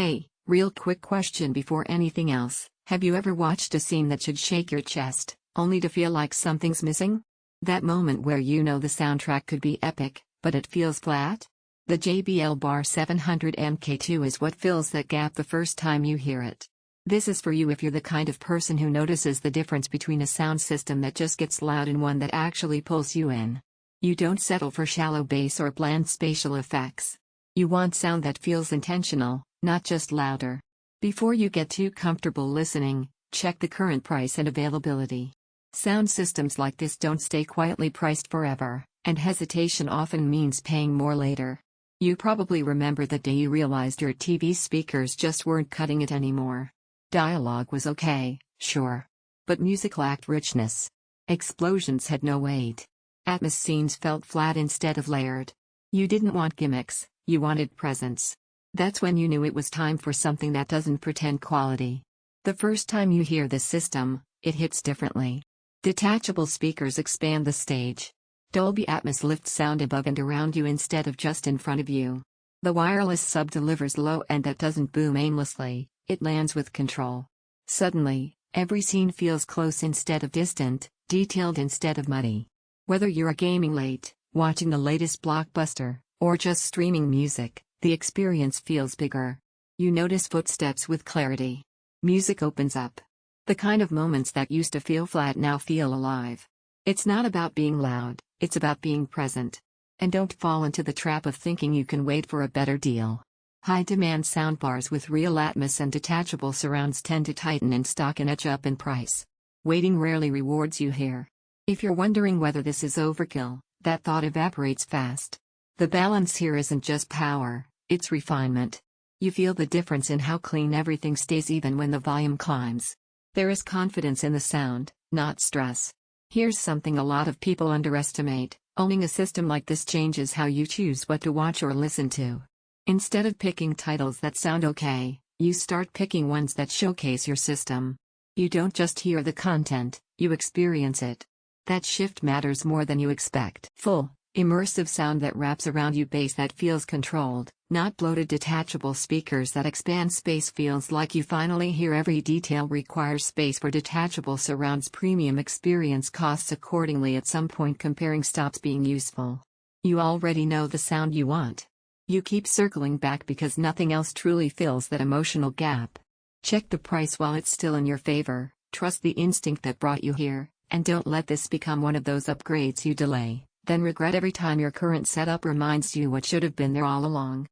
Hey, real quick question before anything else. Have you ever watched a scene that should shake your chest, only to feel like something's missing? That moment where you know the soundtrack could be epic, but it feels flat? The JBL Bar 700 MK2 is what fills that gap the first time you hear it. This is for you if you're the kind of person who notices the difference between a sound system that just gets loud and one that actually pulls you in. You don't settle for shallow bass or bland spatial effects. You want sound that feels intentional, not just louder. Before you get too comfortable listening, check the current price and availability. Sound systems like this don't stay quietly priced forever, and hesitation often means paying more later. You probably remember the day you realized your TV speakers just weren't cutting it anymore. Dialogue was okay, sure. But music lacked richness. Explosions had no weight. Atmos scenes felt flat instead of layered. You didn't want gimmicks, you wanted presence. That's when you knew it was time for something that doesn't pretend quality. The first time you hear this system, it hits differently. Detachable speakers expand the stage. Dolby Atmos lifts sound above and around you instead of just in front of you. The wireless sub delivers low end that doesn't boom aimlessly, it lands with control. Suddenly, every scene feels close instead of distant, detailed instead of muddy. Whether you're gaming late, watching the latest blockbuster, or just streaming music, the experience feels bigger. You notice footsteps with clarity. Music opens up. The kind of moments that used to feel flat now feel alive. It's not about being loud, it's about being present. And don't fall into the trap of thinking you can wait for a better deal. High-demand soundbars with real Atmos and detachable surrounds tend to tighten in stock and edge up in price. Waiting rarely rewards you here. If you're wondering whether this is overkill, that thought evaporates fast. The balance here isn't just power, it's refinement. You feel the difference in how clean everything stays even when the volume climbs. There is confidence in the sound, not stress. Here's something a lot of people underestimate: owning a system like this changes how you choose what to watch or listen to. Instead of picking titles that sound okay, you start picking ones that showcase your system. You don't just hear the content, you experience it. That shift matters more than you expect. Full, immersive sound that wraps around you, bass that feels controlled, not bloated. Detachable speakers that expand space, feels like you finally hear every detail. Requires space for detachable surrounds. Premium experience costs accordingly. At some point comparing stops being useful. You already know the sound you want. You keep circling back because nothing else truly fills that emotional gap. Check the price while it's still in your favor, trust the instinct that brought you here, and don't let this become one of those upgrades you delay, then regret every time your current setup reminds you what should have been there all along.